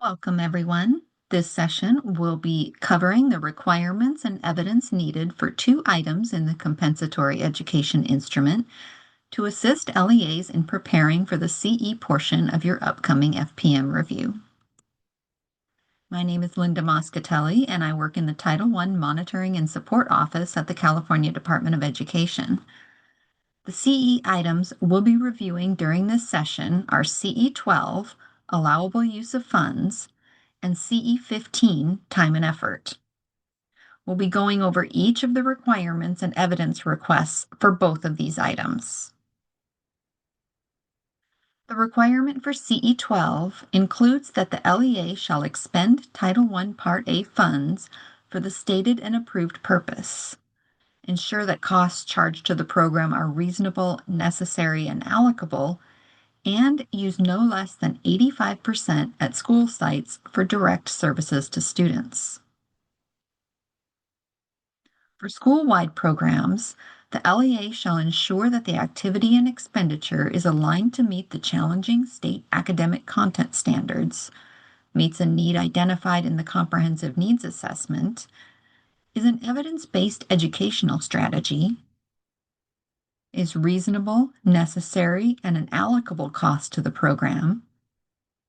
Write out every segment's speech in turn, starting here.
Welcome, everyone. This session will be covering the requirements and evidence needed for two items in the compensatory education instrument to assist LEAs in preparing for the CE portion of your upcoming FPM review. My name is Linda Moscatelli, and I work in the Title I Monitoring and Support Office at the California Department of Education. The CE items we'll be reviewing during this session are CE 12, Allowable Use of Funds, and CE 15, Time and Effort. We'll be going over each of the requirements and evidence requests for both of these items. The requirement for CE 12 includes that the LEA shall expend Title I Part A funds for the stated and approved purpose, ensure that costs charged to the program are reasonable, necessary, and allocable, and use no less than 85% at school sites for direct services to students. For school-wide programs, the LEA shall ensure that the activity and expenditure is aligned to meet the challenging state academic content standards, meets a need identified in the Comprehensive Needs Assessment, is an evidence-based educational strategy, is reasonable, necessary, and an allocable cost to the program,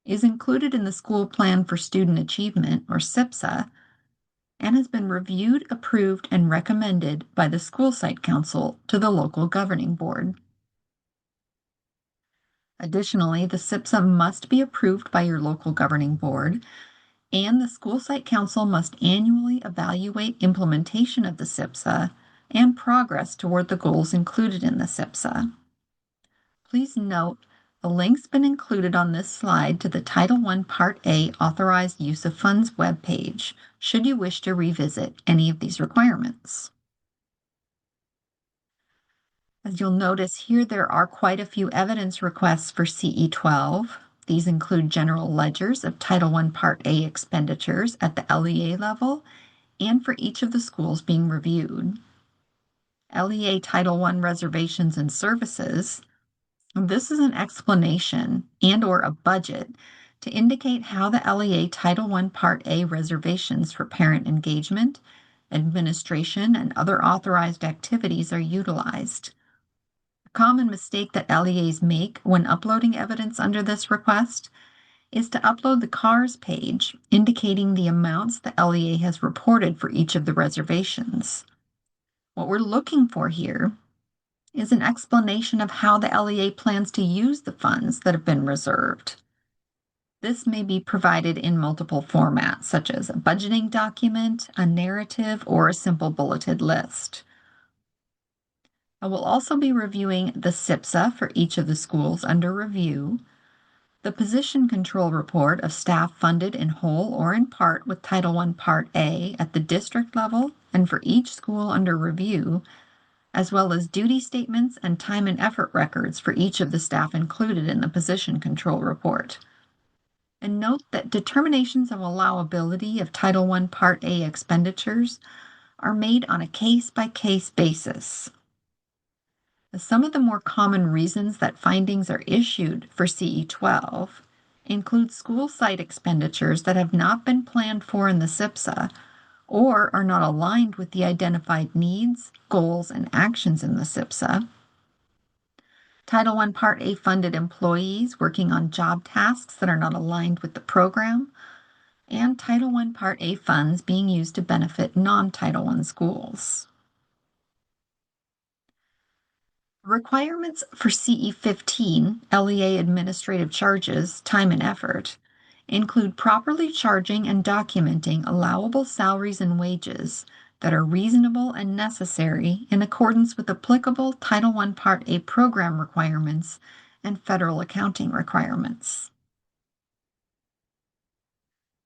is included in the School Plan for Student Achievement, or SIPSA, and has been reviewed, approved, and recommended by the School Site Council to the local governing board. Additionally, the SIPSA must be approved by your local governing board, and the School Site Council must annually evaluate implementation of the SIPSA and progress toward the goals included in the SIPSA. Please note, the link's been included on this slide to the Title I Part A Authorized Use of Funds webpage, should you wish to revisit any of these requirements. As you'll notice here, there are quite a few evidence requests for CE 12. These include general ledgers of Title I Part A expenditures at the LEA level and for each of the schools being reviewed. LEA Title I reservations and services. This is an explanation and/or a budget to indicate how the LEA Title I Part A reservations for parent engagement, administration, and other authorized activities are utilized. A common mistake that LEAs make when uploading evidence under this request is to upload the CARS page indicating the amounts the LEA has reported for each of the reservations. What we're looking for here is an explanation of how the LEA plans to use the funds that have been reserved. This may be provided in multiple formats, such as a budgeting document, a narrative, or a simple bulleted list. I will also be reviewing the SIPSA for each of the schools under review, the position control report of staff funded in whole or in part with Title I Part A at the district level and for each school under review, as well as duty statements and time and effort records for each of the staff included in the position control report. And note that determinations of allowability of Title I Part A expenditures are made on a case-by-case basis. Some of the more common reasons that findings are issued for CE 12 include school site expenditures that have not been planned for in the SIPSA or are not aligned with the identified needs, goals, and actions in the SIPSA. Title I Part A funded employees working on job tasks that are not aligned with the program, and Title I Part A funds being used to benefit non-Title I schools. Requirements for CE 15, LEA administrative charges, time and effort, include properly charging and documenting allowable salaries and wages that are reasonable and necessary in accordance with applicable Title I Part A program requirements and federal accounting requirements.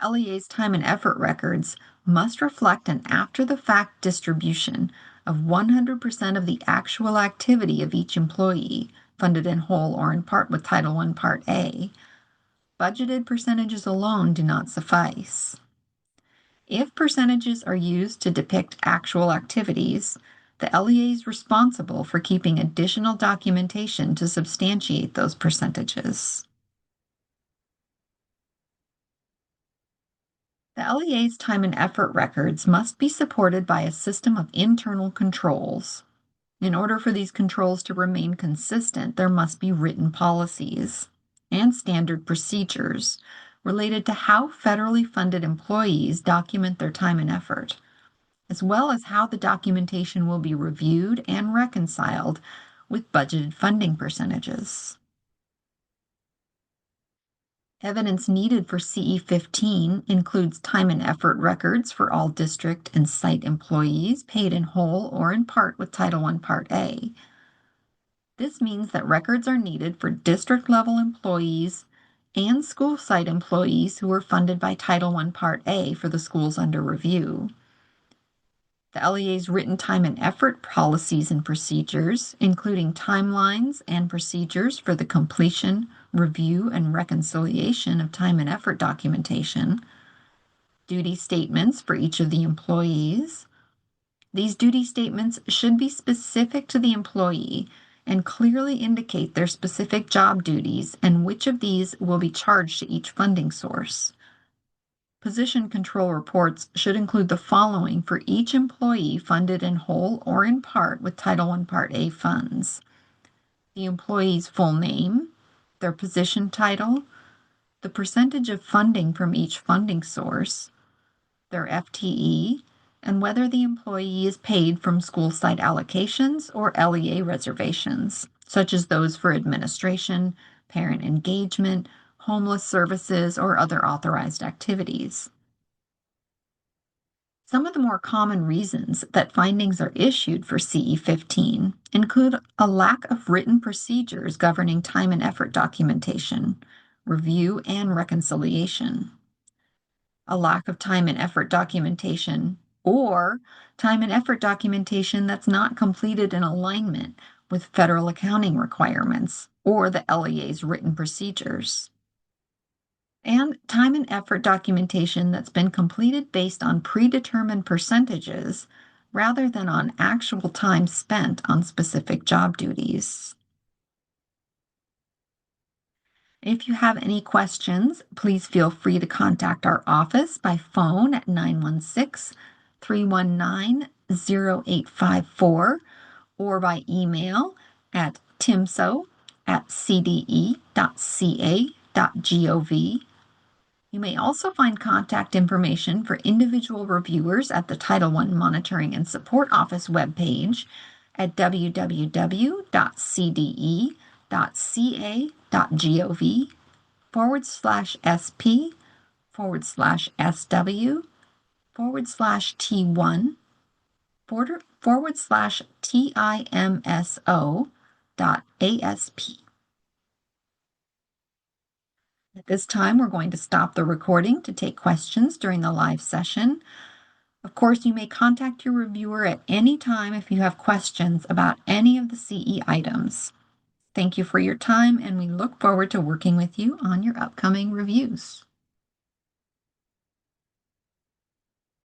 LEA's time and effort records must reflect an after-the-fact distribution of 100% of the actual activity of each employee, funded in whole or in part with Title I Part A. Budgeted percentages alone do not suffice. If percentages are used to depict actual activities, the LEA is responsible for keeping additional documentation to substantiate those percentages. The LEA's time and effort records must be supported by a system of internal controls. In order for these controls to remain consistent, there must be written policies and standard procedures related to how federally funded employees document their time and effort, as well as how the documentation will be reviewed and reconciled with budgeted funding percentages. Evidence needed for CE15 includes time and effort records for all district and site employees paid in whole or in part with Title I Part A. This means that records are needed for district-level employees and school site employees who are funded by Title I Part A for the schools under review. The LEA's written time and effort policies and procedures, including timelines and procedures for the completion, review, and reconciliation of time and effort documentation, duty statements for each of the employees. These duty statements should be specific to the employee and clearly indicate their specific job duties and which of these will be charged to each funding source. Position control reports should include the following for each employee funded in whole or in part with Title I Part A funds: the employee's full name, their position title, the percentage of funding from each funding source, their FTE, and whether the employee is paid from school site allocations or LEA reservations, such as those for administration, parent engagement, homeless services, or other authorized activities. Some of the more common reasons that findings are issued for CE15 include a lack of written procedures governing time and effort documentation, review, and reconciliation, a lack of time and effort documentation, or time and effort documentation that's not completed in alignment with federal accounting requirements or the LEA's written procedures, and time and effort documentation that's been completed based on predetermined percentages rather than on actual time spent on specific job duties. If you have any questions, please feel free to contact our office by phone at 916-319-0854 or by email at timso@cde.ca.gov. You may also find contact information for individual reviewers at the Title I Monitoring and Support Office webpage at www.cde.gov/sp/SW/T1/TIMSO.ASP. At this time, we're going to stop the recording to take questions during the live session. Of course, you may contact your reviewer at any time if you have questions about any of the CE items. Thank you for your time, and we look forward to working with you on your upcoming reviews.